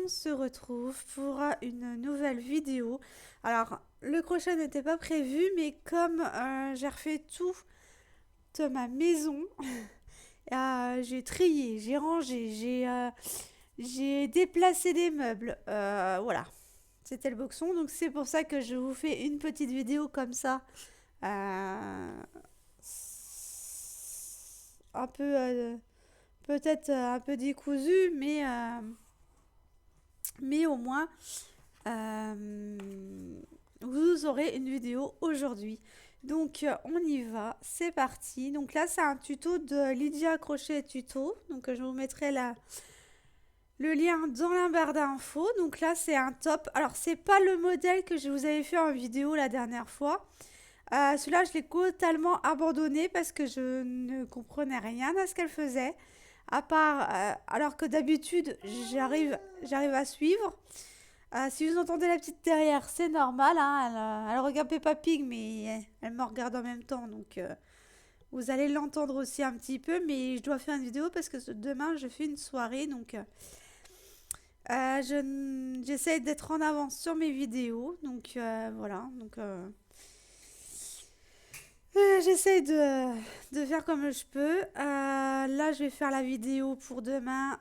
on se retrouve pour une nouvelle vidéo. Alors, le crochet n'était pas prévu, mais comme j'ai refait tout de ma maison, j'ai trié, j'ai rangé, j'ai déplacé des meubles. Voilà, c'était le boxon. Donc, c'est pour ça que je vous fais une petite vidéo comme ça. euh, un peu, peut-être un peu décousu, mais au moins Euh, vous aurez une vidéo aujourd'hui. Donc on y va, c'est parti. Donc là c'est un tuto de Lydia Crochet Tuto. Donc je vous mettrai le lien dans la barre d'infos. Donc là c'est un top. Alors c'est pas le modèle que je vous avais fait en vidéo la dernière fois. Celui-là je l'ai totalement abandonné parce que je ne comprenais rien à ce qu'elle faisait. À part, alors que d'habitude j'arrive à suivre. Si vous entendez la petite derrière, c'est normal, hein, elle regarde Peppa Pig, mais elle me regarde en même temps, donc vous allez l'entendre aussi un petit peu, mais je dois faire une vidéo parce que demain je fais une soirée, donc j'essaie d'être en avance sur mes vidéos, donc voilà, donc j'essaie de faire comme je peux. Là, je vais faire la vidéo pour demain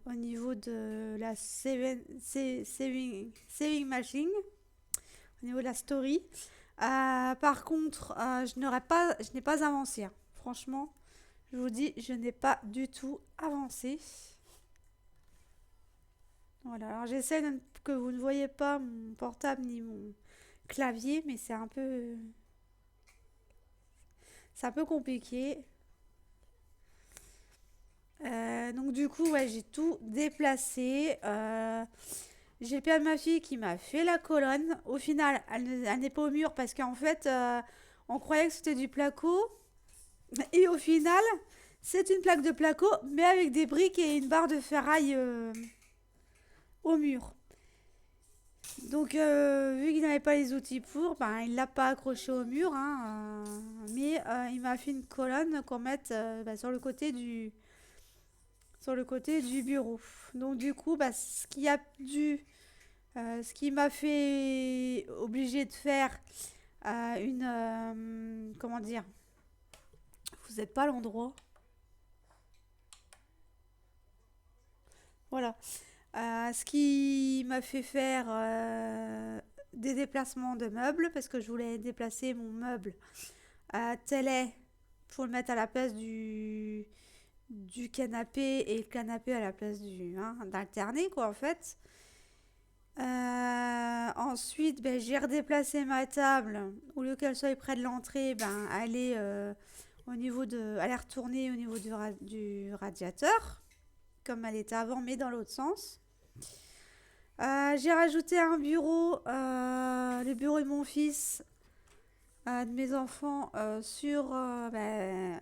au niveau de la saving machine, au niveau de la story. Par contre, je n'ai pas avancé, hein. Franchement, je vous dis, je n'ai pas du tout avancé. Voilà, alors j'essaie que vous ne voyez pas mon portable ni mon clavier, mais c'est un peu compliqué. Donc du coup, ouais, j'ai tout déplacé. J'ai le père de ma fille qui m'a fait la colonne. Au final, elle n'est pas au mur parce qu'en fait, on croyait que c'était du placo. Et au final, c'est une plaque de placo, mais avec des briques et une barre de ferraille au mur. Donc, vu qu'il n'avait pas les outils pour, ben, il l'a pas accroché au mur, hein, mais il m'a fait une colonne qu'on mette ben, sur le côté du bureau. Donc du coup, bah, ce qui m'a fait obligé de faire comment dire, vous n'êtes pas à l'endroit. Voilà. Ce qui m'a fait faire des déplacements de meubles parce que je voulais déplacer mon meuble télé pour le mettre à la place du canapé et le canapé à la place d'alterner quoi en fait. Ensuite, ben, j'ai redéplacé ma table. Au lieu qu'elle soit près de l'entrée, ben, elle est retournée au niveau du radiateur, comme elle était avant, mais dans l'autre sens. J'ai rajouté un bureau, le bureau de mon fils, de mes enfants,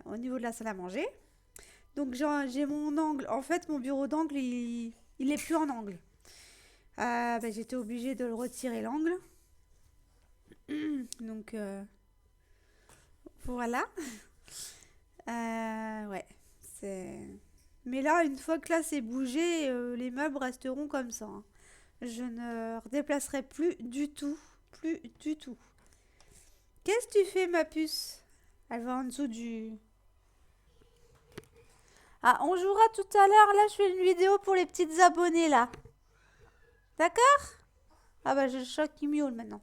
au niveau de la salle à manger. Donc j'ai mon angle. En fait, mon bureau d'angle, il est plus en angle. Ben, j'étais obligée de le retirer l'angle. Donc voilà. Ouais. C'est... Mais là, une fois que là c'est bougé, les meubles resteront comme ça, hein. Je ne redéplacerai plus du tout. Plus du tout. Qu'est-ce que tu fais, ma puce? Elle va en dessous du... Ah, on jouera tout à l'heure. Là, je fais une vidéo pour les petites abonnées, là. D'accord? Ah bah, j'ai le chat qui miaule maintenant.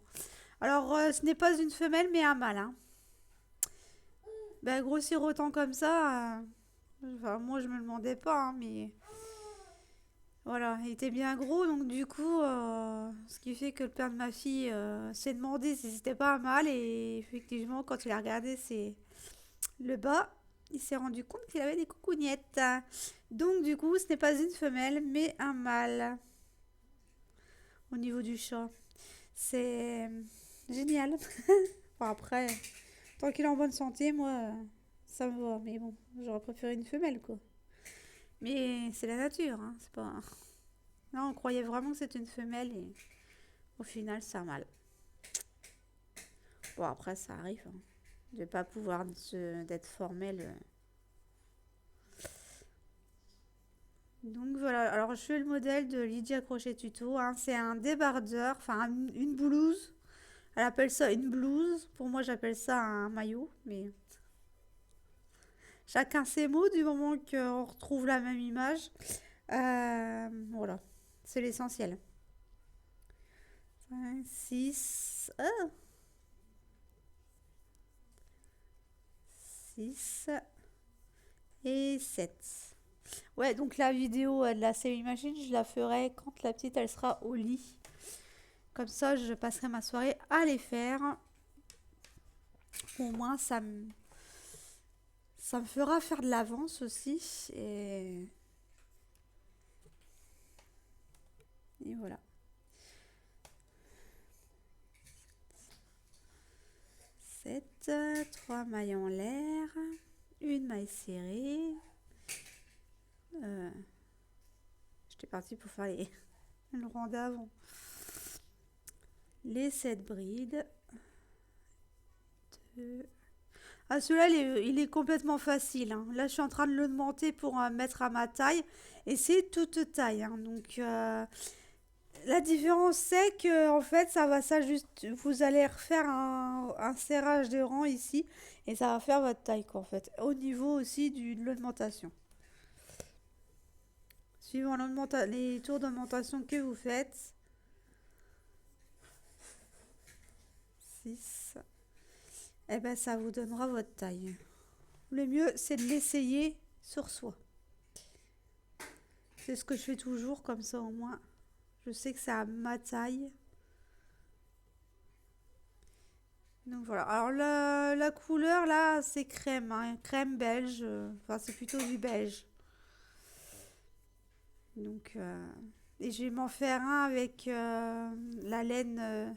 Alors, ce n'est pas une femelle, mais un mâle, hein. Bah, grossir autant comme ça, enfin, moi je me le demandais pas, hein, mais voilà, il était bien gros, donc du coup, ce qui fait que le père de ma fille s'est demandé si c'était pas un mâle, et effectivement, quand il a regardé le bas, il s'est rendu compte qu'il avait des coucougnettes. Donc du coup, ce n'est pas une femelle, mais un mâle au niveau du chat. C'est génial. Enfin, après, tant qu'il est en bonne santé, moi, ça me va. Mais bon, j'aurais préféré une femelle, quoi. Mais c'est la nature, hein. C'est pas... Là, on croyait vraiment que c'était une femelle et au final, c'est un mâle. Bon, après, ça arrive, hein, de pas d'être formelle. Donc voilà, alors je fais le modèle de Lydia Crochet Tuto, hein. C'est un débardeur, enfin une blouse. Elle appelle ça une blouse. Pour moi, j'appelle ça un maillot, mais chacun ses mots du moment qu'on retrouve la même image. Voilà, c'est l'essentiel. 5, 6, 6 et 7. Ouais, donc la vidéo de la sewing machine, je la ferai quand la petite elle sera au lit. Comme ça, je passerai ma soirée à les faire. Au moins, ça me fera faire de l'avance aussi. Et voilà. 7, 3 mailles en l'air, une maille serrée. J'étais partie pour faire le rang d'avant. Les 7 brides. 2. Ah, celui-là, il est complètement facile, hein. Là, je suis en train de le monter pour mettre à ma taille. Et c'est toute taille, hein. Donc, la différence, c'est que en fait, ça va s'ajuster. Vous allez refaire un serrage de rang ici. Et ça va faire votre taille, quoi, en fait. Au niveau aussi de l'augmentation. Suivant les tours d'augmentation que vous faites. 6. Eh ben, ça vous donnera votre taille. Le mieux, c'est de l'essayer sur soi. C'est ce que je fais toujours, comme ça au moins. Je sais que c'est à ma taille. Donc voilà. Alors la couleur là, c'est crème, hein, crème belge. Enfin, c'est plutôt du beige. Donc, et je vais m'en faire un avec la laine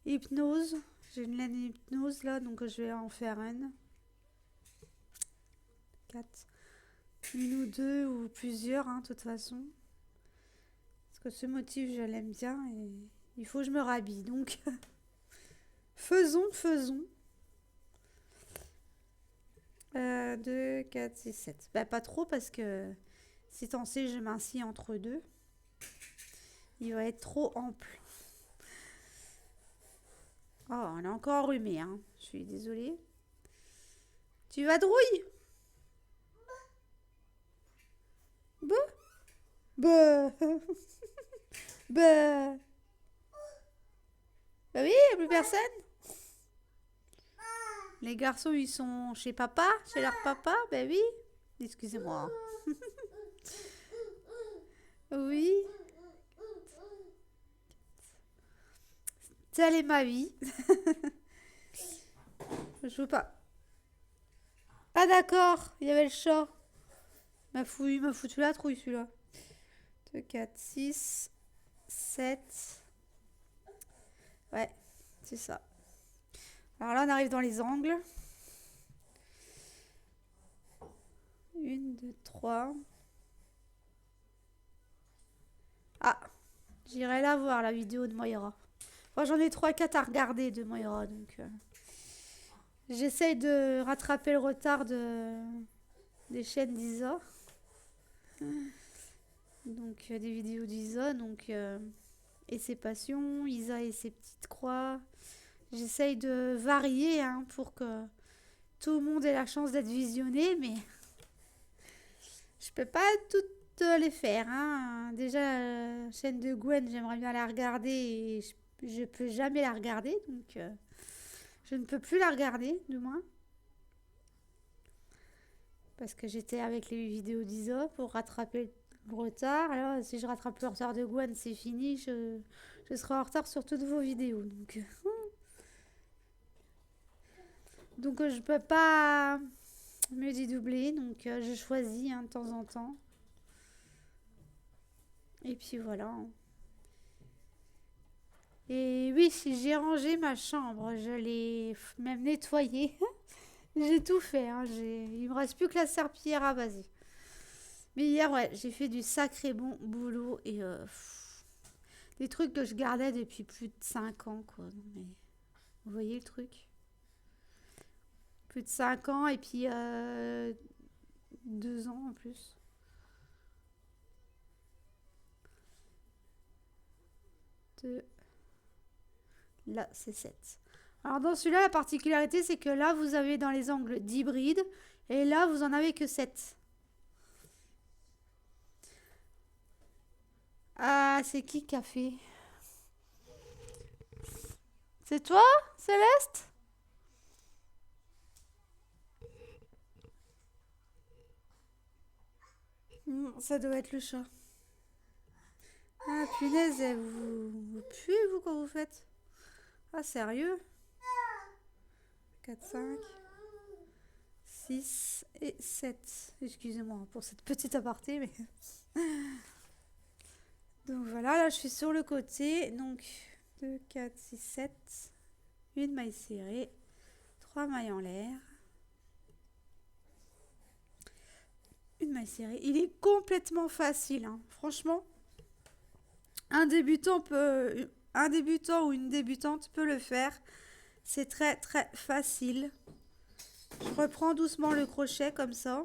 hypnose. J'ai une laine hypnose là, donc je vais en faire une. 4. Une ou deux ou plusieurs, hein, de toute façon. Parce que ce motif, je l'aime bien et il faut que je me rhabille. Donc, faisons. 2, 4, 6, 7. Bah, pas trop parce que si t'en sais, je m'assis entre deux. Il va être trop ample. Oh, on est encore enrhumé, hein. Je suis désolée. Tu vas drouille? Bah, bah, bah. Bah oui, y a plus personne. Les garçons, ils sont chez papa, chez leur papa. Bah oui. Excusez-moi. Oui. Telle est ma vie. Je veux pas. Ah d'accord, il y avait le chat. Il m'a foutu la trouille celui-là. 2, 4, 6, 7. Ouais, c'est ça. Alors là, on arrive dans les angles. 1, 2, 3. Ah, j'irai la voir, la vidéo de Moira. Moi, j'en ai 3-4 à regarder de Moira, donc j'essaye de rattraper le retard des chaînes d'Isa. Donc, des vidéos d'Isa, donc et ses passions, Isa et ses petites croix. J'essaye de varier, hein, pour que tout le monde ait la chance d'être visionné, mais je peux pas toutes les faire, hein. Déjà, la chaîne de Gwen, j'aimerais bien la regarder et je peux jamais la regarder, donc je ne peux plus la regarder, du moins. Parce que j'étais avec les vidéos d'Isa pour rattraper le retard. Alors, si je rattrape le retard de Gwen, c'est fini. Je serai en retard sur toutes vos vidéos. Donc je peux pas me dédoubler. Donc je choisis, hein, de temps en temps. Et puis voilà. Et oui, si j'ai rangé ma chambre, je l'ai même nettoyée. J'ai tout fait, hein. Il me reste plus que la serpillière à vaser. Mais hier, ouais, j'ai fait du sacré bon boulot et des trucs que je gardais depuis plus de 5 ans, quoi. Non, mais vous voyez le truc? Plus de 5 ans et puis 2 ans en plus. 2. Là, c'est 7. Alors dans celui-là, la particularité, c'est que là, vous avez dans les angles d'hybride. Et là, vous en avez que 7. Ah, c'est qui a fait? C'est toi, Céleste? Ça doit être le chat. Ah, punaise, vous puez, vous, quand vous faites? Ah, sérieux? 4, 5, 6 et 7. Excusez-moi pour cette petite aparté, mais... Donc voilà, là, je suis sur le côté. Donc, 2, 4, 6, 7. Une maille serrée. 3 mailles en l'air. Une maille serrée. Il est complètement facile, hein. Franchement, un débutant ou une débutante peut le faire. C'est très très facile. Je reprends doucement le crochet comme ça.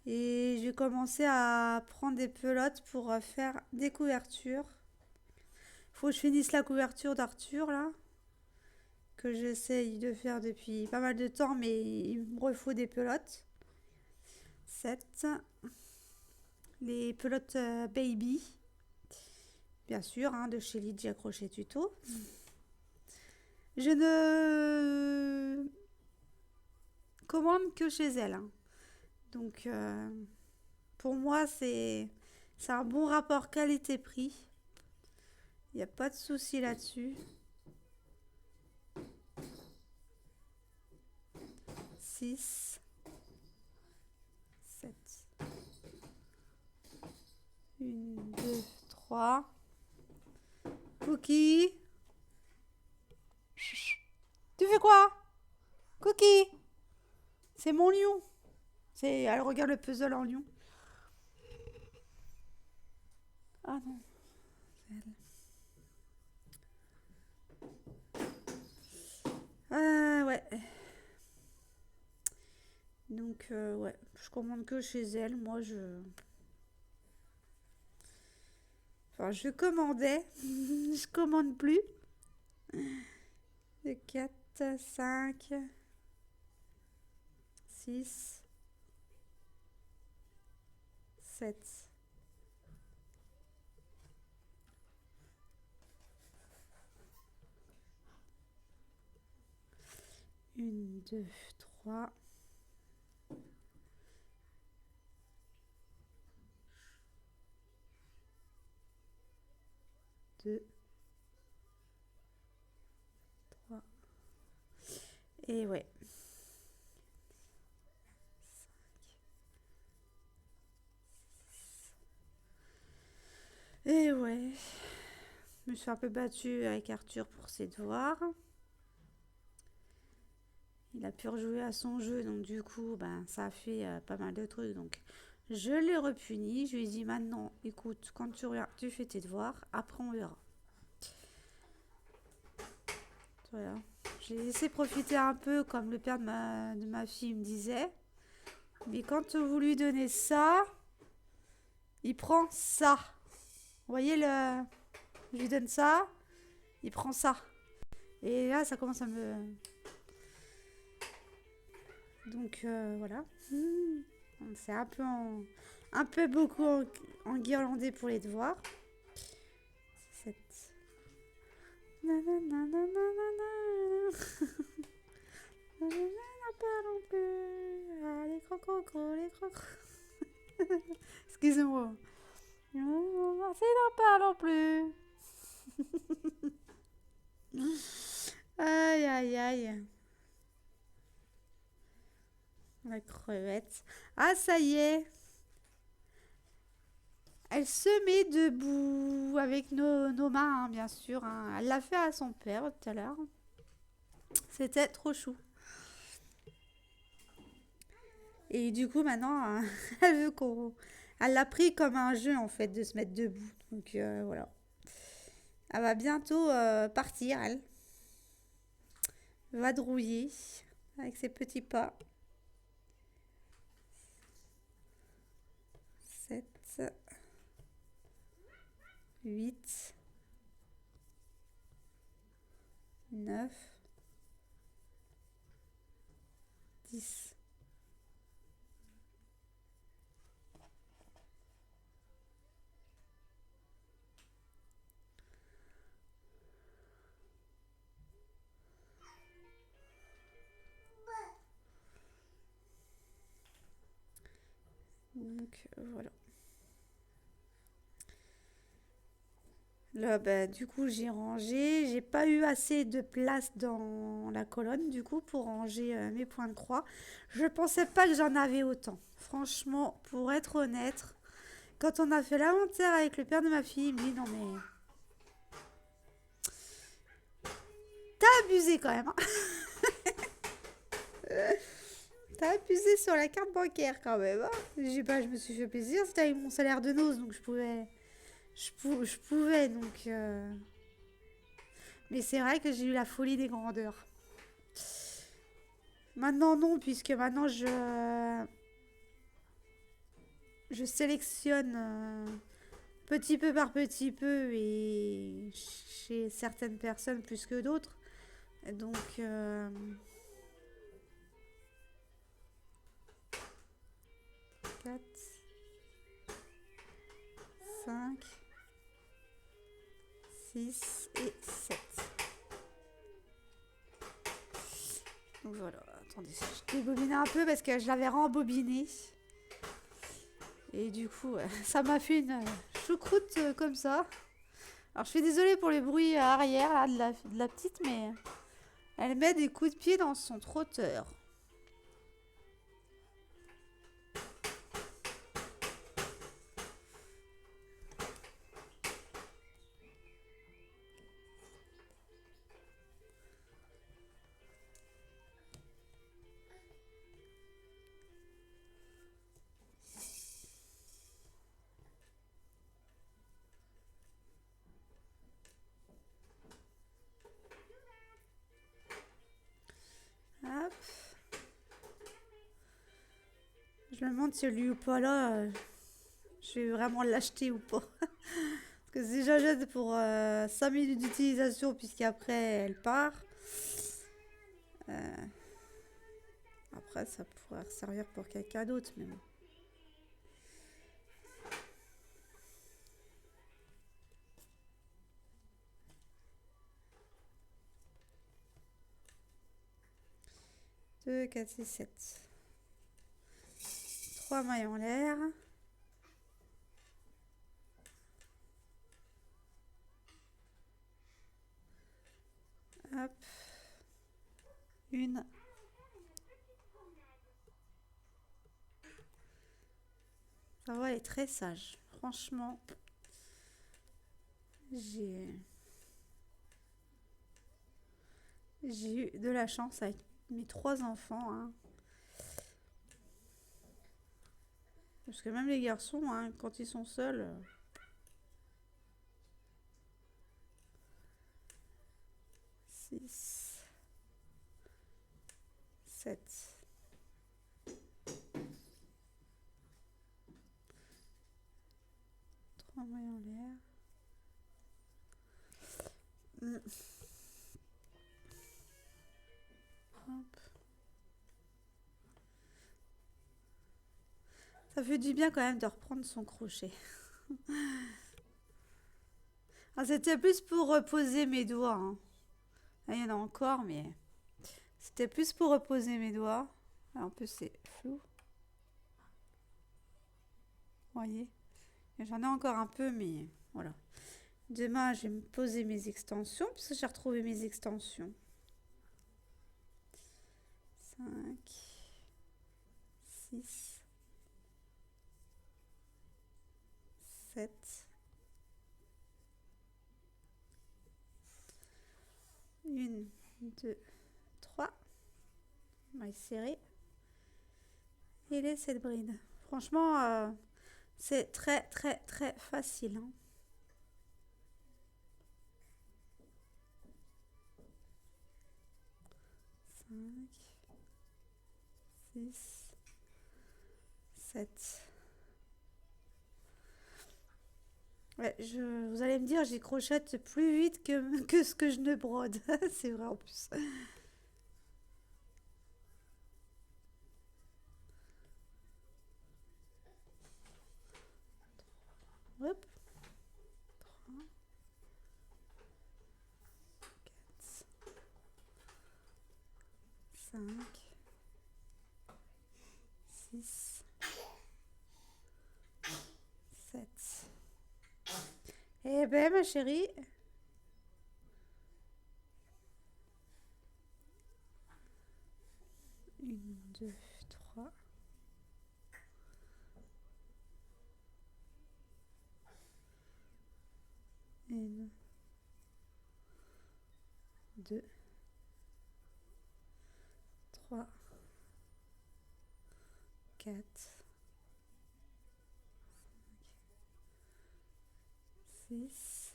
Et je vais commencer à prendre des pelotes pour faire des couvertures. Faut que je finisse la couverture d'Arthur là. Que j'essaye de faire depuis pas mal de temps, mais il me refaut des pelotes. 7. Les pelotes baby. Bien sûr, hein, de chez Lidja Crochet Tuto. Je ne commande que chez elle, hein. Donc, pour moi, c'est un bon rapport qualité-prix. Il n'y a pas de souci là-dessus. 6, 7. 1, 2, 3. Cookie. Tu fais quoi? Cookie. C'est mon lion. Elle regarde le puzzle en lion. Ah non. Ouais. Donc, ouais. Je commande que chez elle. Moi, Enfin, je commandais. Je commande plus. 4, 5, 6, 7. Une, 2, 3. 2, 3. Et ouais. 5. Et ouais. Je me suis un peu battue avec Arthur pour ses devoirs. Il a pu rejouer à son jeu, donc du coup, ben, ça a fait pas mal de trucs. Donc, je l'ai repuni. Je lui ai dit maintenant, écoute, quand tu reviens, tu fais tes devoirs. Après, on verra. Voilà. J'ai laissé profiter un peu, comme le père de ma fille me disait. Mais quand vous lui donnez ça, il prend ça. Vous voyez, je lui donne ça, il prend ça. Et là, ça commence à me... Donc, voilà. C'est un peu beaucoup en guirlandais pour les devoirs. 7. Nanana. Pas non plus. Ah, les crococos, les crocos. Excusez-moi. C'est non pas non plus. Aïe, aïe, aïe. La crevette. Ah, ça y est. Elle se met debout avec nos mains, hein, bien sûr, hein. Elle l'a fait à son père tout à l'heure. C'était trop chou. Et du coup, maintenant, elle veut qu'on... Elle l'a pris comme un jeu, en fait, de se mettre debout. Donc, voilà. Elle va bientôt partir, elle. Vadrouiller avec ses petits pas. 7. Donc voilà. Là, bah, du coup, j'ai rangé. J'ai pas eu assez de place dans la colonne, du coup, pour ranger mes points de croix. Je pensais pas que j'en avais autant. Franchement, pour être honnête, quand on a fait l'inventaire avec le père de ma fille, il me dit non mais t'as abusé quand même, hein. T'as abusé sur la carte bancaire quand même, hein. J'ai pas, je me suis fait plaisir. C'était avec mon salaire de noces, donc je pouvais donc. Mais c'est vrai que j'ai eu la folie des grandeurs. Maintenant non, puisque maintenant je sélectionne petit peu par petit peu et chez certaines personnes plus que d'autres. Donc 4, 5, 6 et 7. Donc voilà, attendez, je débobine un peu parce que je l'avais rembobiné. Et du coup, ça m'a fait une choucroute comme ça. Alors je suis désolée pour les bruits arrière là, de la petite, mais elle met des coups de pied dans son trotteur. Hop. Je me demande si lui ou pas là, je vais vraiment l'acheter ou pas. Parce que si j'achète pour 5 minutes d'utilisation, puisqu'après elle part, euh, après ça pourrait servir pour quelqu'un d'autre. Mais bon. 2, 4, 6, 7. 3 mailles en l'air. Hop. Une. Ça va, elle est très sage. Franchement, j'ai eu de la chance avec mes 3 enfants, hein. Parce que même les garçons, hein, quand ils sont seuls, 6, 7. 3 mailles en l'air. Hop. Ça fait du bien quand même de reprendre son crochet. Ah, c'était plus pour reposer mes doigts, hein. Là, il y en a encore, mais c'était plus pour reposer mes doigts. Alors, en plus, c'est flou. Vous voyez? J'en ai encore un peu, mais voilà. Demain, je vais me poser mes extensions, parce que j'ai retrouvé mes extensions. 5, 6, 7. 1, 2, 3. Maille serrée. Et les 7 brides. Franchement, c'est très, très, très facile, hein. 5, 6, 7. Ouais, vous allez me dire, j'y crochette plus vite que ce que je ne brode. C'est vrai en plus. Hop. 3, 4, 5, 6, Eh ben, ma chérie. Une, deux, trois. Une, deux, trois, quatre, six.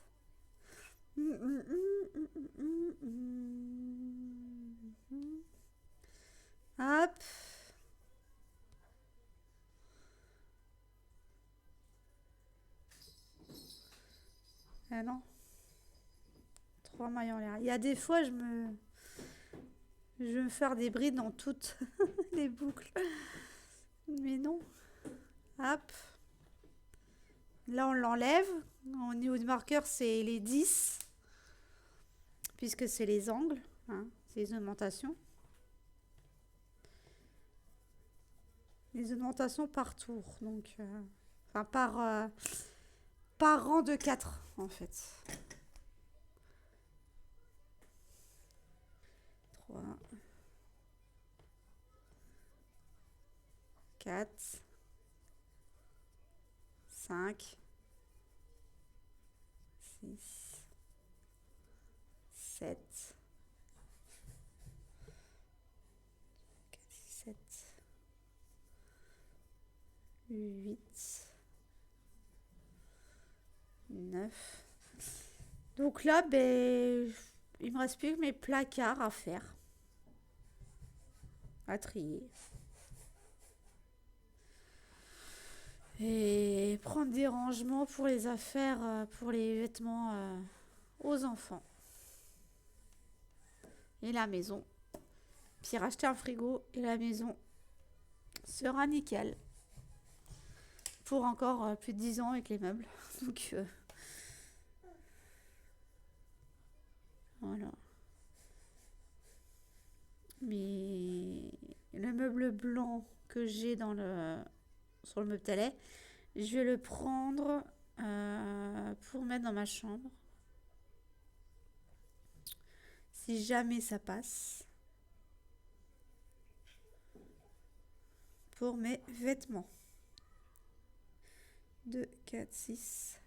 Hop. Ah non. Trois mailles en l'air. Il y a des fois, je vais me faire des brides dans toutes les boucles. Mais non. Hop. Là, on l'enlève. Au niveau du marqueur, c'est les 10. Puisque c'est les angles. Hein, c'est les augmentations. Les augmentations par tour. Donc, enfin, par rang de 4, en fait. 3, 4, 5, 6, 7, 7, 8, 9. Donc là, ben, il me reste plus que mes placards à faire, à trier. Et prendre des rangements pour les affaires, pour les vêtements aux enfants. Et la maison. Puis racheter un frigo et la maison sera nickel. Pour encore plus de 10 ans avec les meubles. Donc voilà. Mais le meuble blanc que j'ai sur le meuble télé, je vais le prendre pour mettre dans ma chambre. Si jamais ça passe. Pour mes vêtements. 2, 4, 6.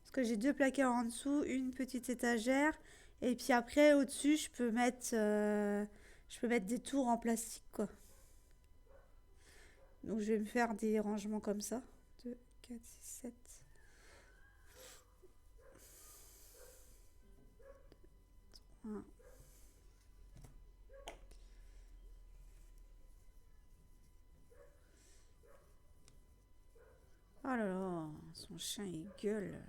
Parce que j'ai deux placards en dessous, une petite étagère. Et puis après, au-dessus, je peux mettre des tours en plastique, quoi. Donc je vais me faire des rangements comme ça. 2, 4, 6, 7. Un. Oh là là, son chien il gueule.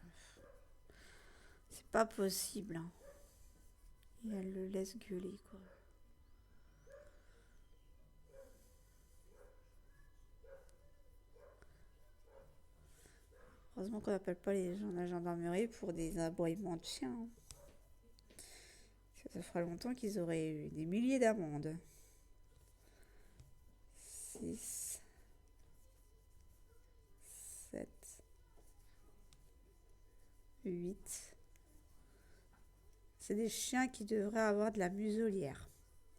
C'est pas possible, hein. Et elle le laisse gueuler, quoi. Heureusement qu'on n'appelle pas les gens de la gendarmerie pour des aboiements de chiens, hein. Ça fera longtemps qu'ils auraient eu des milliers d'amendes. 6, 7, 8. C'est des chiens qui devraient avoir de la muselière.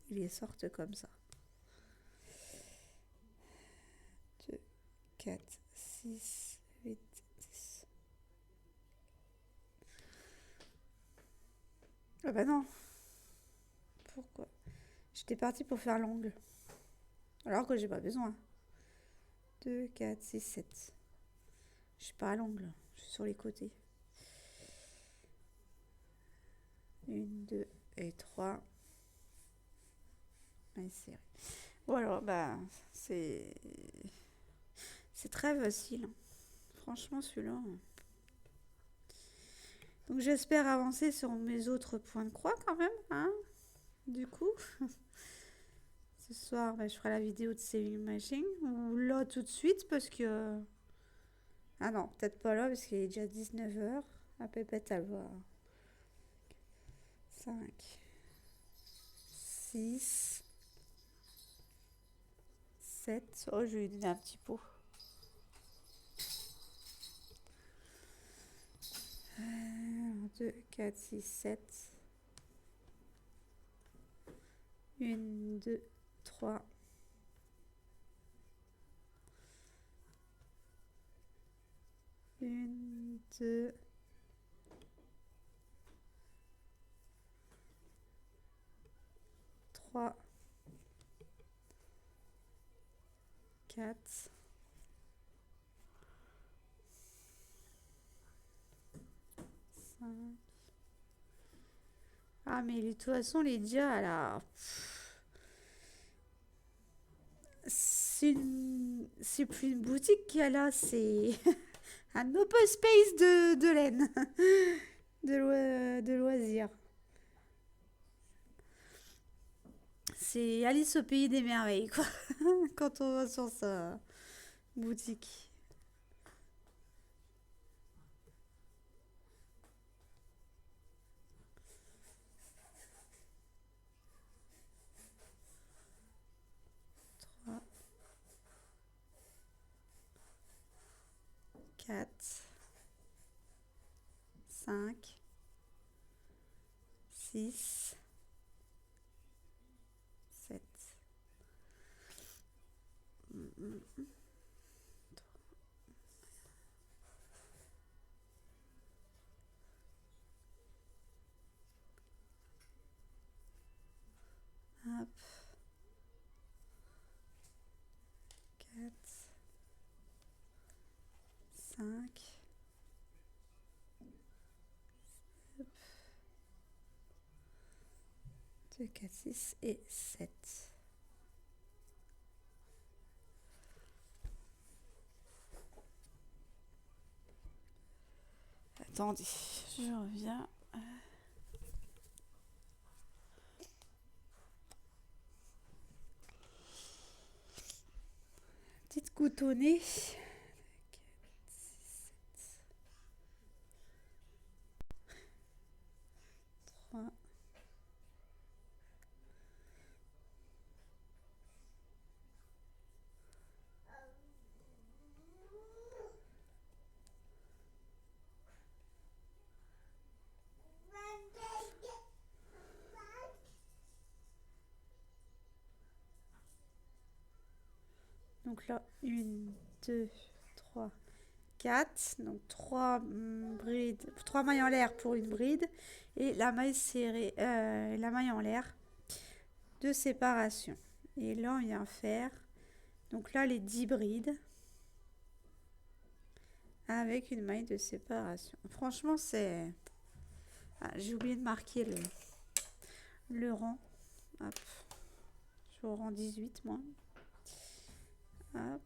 Ils les sortent comme ça. 2, 4, 6, 8, 10. Ah bah non. Pourquoi? J'étais partie pour faire l'angle. Alors que j'ai pas besoin. 2, 4, 6, 7. Je suis pas à l'angle. Je suis sur les côtés. 1, 2 et 3. Et serré. Bon alors, bah, c'est très facile, hein. Franchement, celui-là. Donc j'espère avancer sur mes autres points de croix quand même, hein. Du coup, ce soir, bah, je ferai la vidéo de Saving Machine. Ou là tout de suite parce que... Ah non, peut-être pas là parce qu'il est déjà 19h. La pépette, elle va... 5, 6, 7. Oh, je vais lui donner un petit pot. 2, 4, 6, 7. 1, 2, 3. 1, 2, 3, 4, 5. Ah, mais de toute façon, les dia, là, c'est plus une boutique qu'il y a là, c'est un open space de laine, de loisirs. C'est Alice au pays des merveilles, quoi, quand on va sur sa boutique. 3, 4, 5, 6, 7. Hop, 4, 5. 2, 4, 6 et 7. Attendez, je reviens. Petite coutonnée. 3. Donc là, 1, 2, 3, 4. Donc 3 brides, 3 mailles en l'air pour une bride. Et la maille serrée, la maille en l'air de séparation. Et là, on vient faire, donc là, les 10 brides avec une maille de séparation. Franchement, c'est... Ah, j'ai oublié de marquer le rang. Hop. Je suis au rang 18, moi. Hop.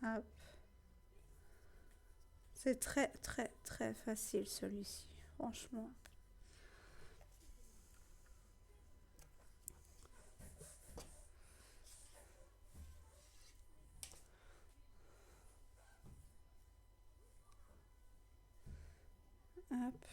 Hop. C'est très, très, très facile, celui-ci. Franchement. Hop.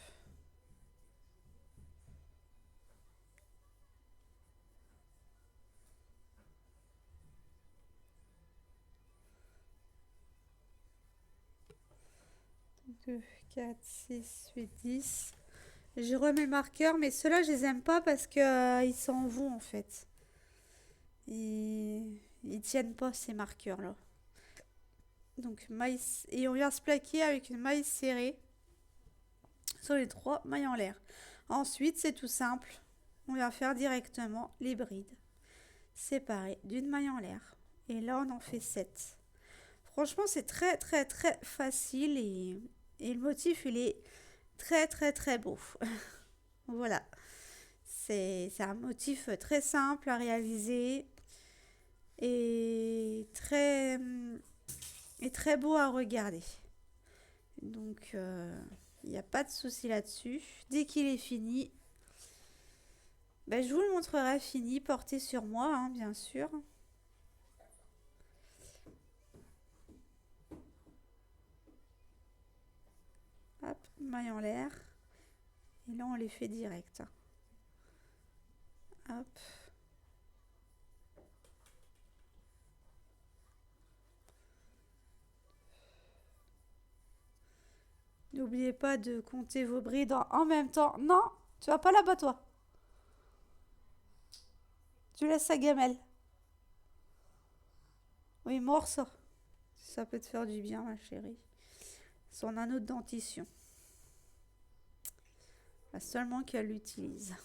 Deux, 4, 6, 8, 10. Je remets le marqueur, mais ceux-là, je les aime pas parce que ils s'en vont en fait. Ils tiennent pas ces marqueurs-là. Donc maille et on vient se plaquer avec une maille serrée sur les 3 mailles en l'air. Ensuite, c'est tout simple. On vient faire directement les brides séparées d'une maille en l'air. Et là, on en fait 7. Franchement, c'est très très très facile et le motif, il est très très très beau. Voilà. C'est un motif très simple à réaliser et très beau à regarder. Donc, il n'y a pas de souci là-dessus. Dès qu'il est fini, ben, je vous le montrerai fini, porté sur moi, hein, bien sûr. Hop, maille en l'air. Et là, on les fait direct. Hop. N'oubliez pas de compter vos brides en même temps. Non, tu vas pas là-bas, toi. Tu laisses sa gamelle. Oui, mords ça. Ça peut te faire du bien, ma chérie. Son anneau de dentition. Pas seulement qu'elle l'utilise.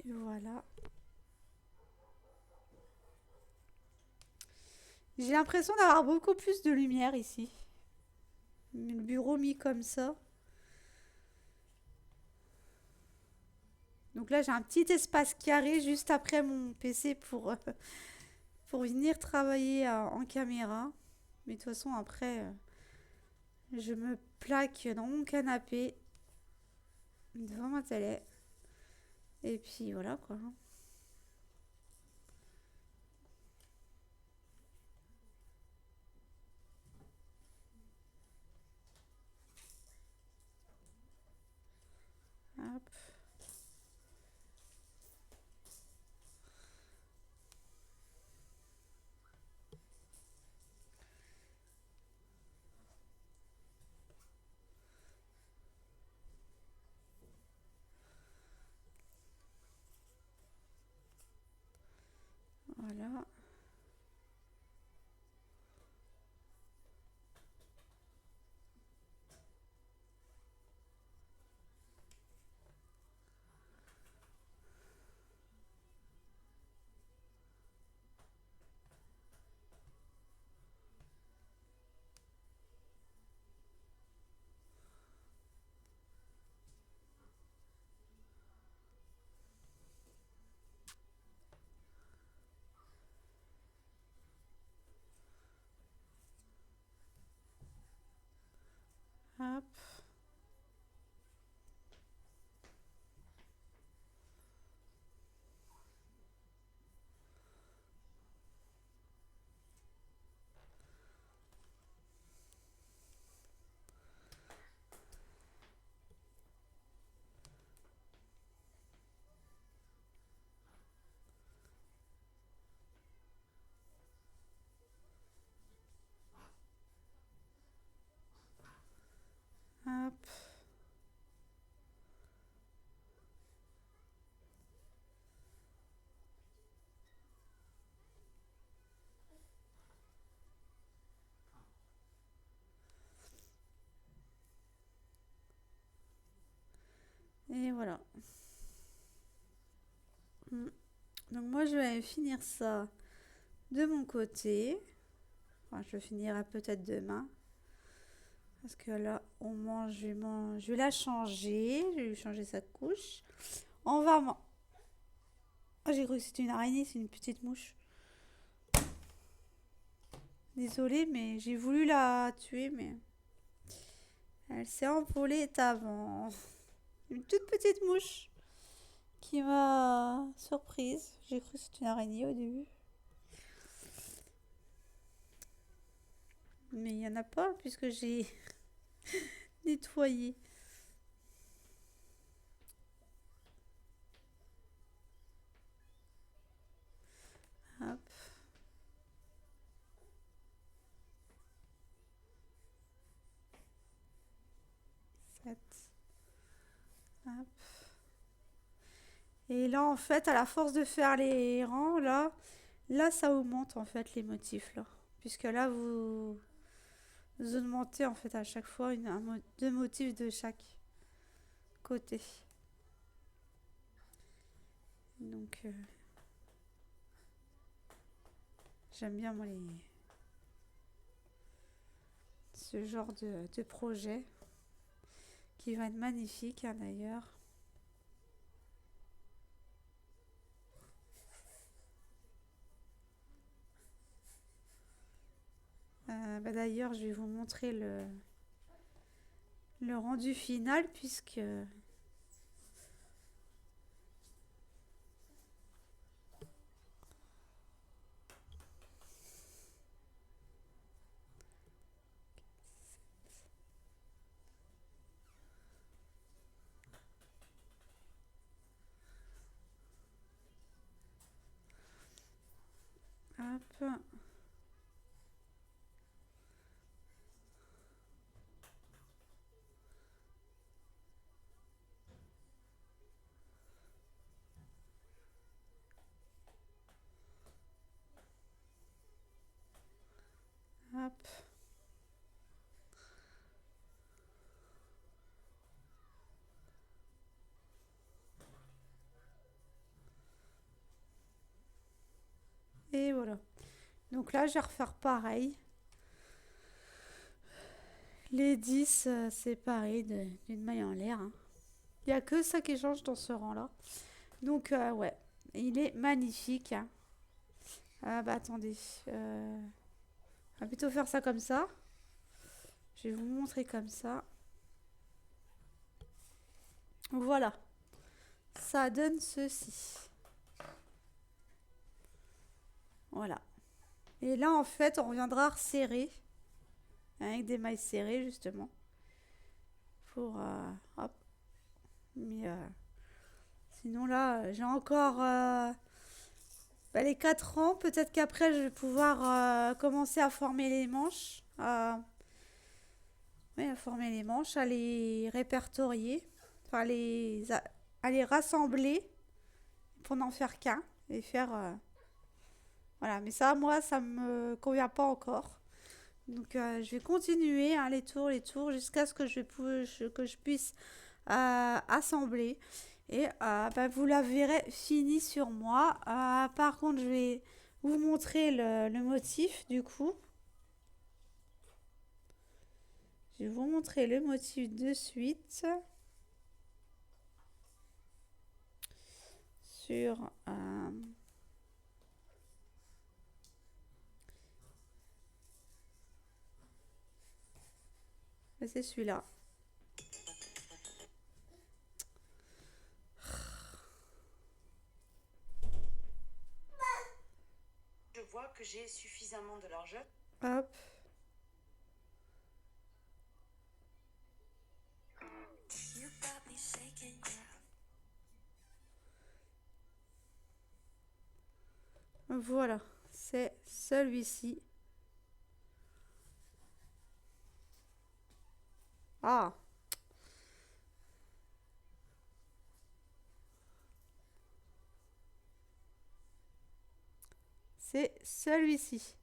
Et voilà. J'ai l'impression d'avoir beaucoup plus de lumière ici. Le bureau mis comme ça. Donc là, j'ai un petit espace carré juste après mon PC pour venir travailler en caméra. Mais de toute façon, après, je me plaque dans mon canapé devant ma télé. Et puis voilà quoi. Hop. Voilà. Hop. Hop. Et voilà. Mm. Donc moi, je vais finir ça de mon côté. Enfin, je finirai peut-être demain. Parce que là, je vais la changer. Je vais lui changer sa couche. On va... Oh, j'ai cru que c'était une araignée, c'est une petite mouche. Désolée, mais j'ai voulu la tuer, mais elle s'est envolée avant. Une toute petite mouche qui m'a surprise. J'ai cru que c'était une araignée au début. Mais il n'y en a pas puisque j'ai nettoyé. Hop, 7. Hop. Et là, en fait, à la force de faire les rangs, là, ça augmente en fait les motifs là. Puisque là, vous augmentez en fait à chaque fois deux motifs de chaque côté. Donc, j'aime bien moi ce genre de projet qui va être magnifique hein, d'ailleurs. Bah, d'ailleurs, je vais vous montrer le rendu final puisque Hop. Et voilà. Donc là, je vais refaire pareil. Les 10, c'est pareil, d'une maille en l'air. Hein. Il n'y a que ça qui change dans ce rang-là. Donc, ouais, il est magnifique. Hein. Ah bah attendez. On va plutôt faire ça comme ça. Je vais vous montrer comme ça. Voilà. Ça donne ceci. Voilà. Et là, en fait, on viendra resserrer. Avec des mailles serrées, justement. Pour... hop. Mais... sinon, là, j'ai encore... les 4 ans. Peut-être qu'après, je vais pouvoir commencer à former les manches. Oui, à former les manches, à les répertorier. Enfin, à les rassembler pour n'en faire qu'un. Et faire... voilà, mais ça, moi, ça me convient pas encore. Donc, je vais continuer hein, les tours, jusqu'à ce que que je puisse assembler. Et bah, vous la verrez fini sur moi. Par contre, je vais vous montrer le motif, du coup. Je vais vous montrer le motif de suite. Sur... c'est celui-là. Je vois que j'ai suffisamment de largeur. Hop. Voilà, c'est celui-ci. Ah. C'est celui-ci.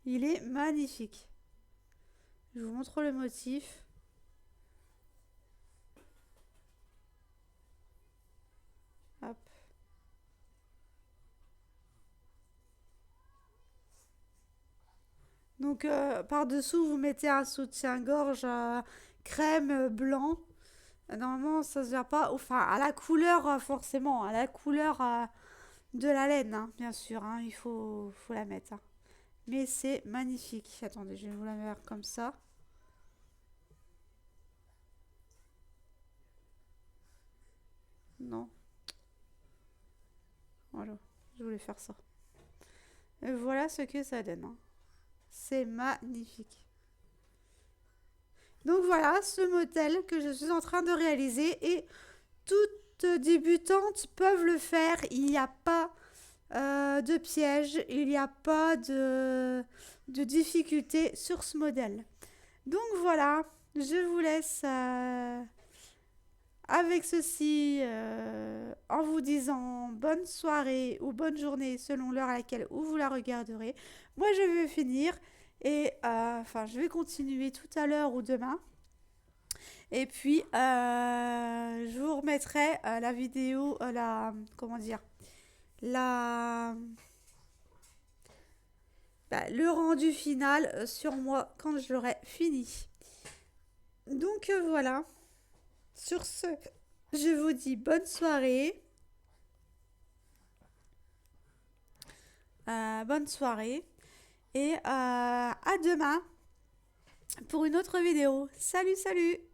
Il est magnifique. Je vous montre le motif. Hop. Donc, par-dessous, vous mettez un soutien-gorge crème blanc. Normalement, ça se verra pas. Enfin, à la couleur, forcément. À la couleur de la laine, hein, bien sûr. Hein, il faut la mettre. Hein. Mais c'est magnifique. Attendez, je vais vous la mettre comme ça. Non. Voilà, je voulais faire ça. Et voilà ce que ça donne. Hein. C'est magnifique. Donc voilà ce modèle que je suis en train de réaliser et toutes débutantes peuvent le faire. Il n'y a pas de piège, il n'y a pas de difficulté sur ce modèle. Donc voilà, je vous laisse avec ceci en vous disant bonne soirée ou bonne journée selon l'heure à laquelle vous la regarderez. Moi je vais finir et enfin je vais continuer tout à l'heure ou demain. Et puis je vous remettrai la vidéo, comment dire, la, le rendu final sur moi quand je l'aurai fini. Donc voilà. Sur ce, je vous dis bonne soirée. Bonne soirée. Et à demain pour une autre vidéo. Salut, salut!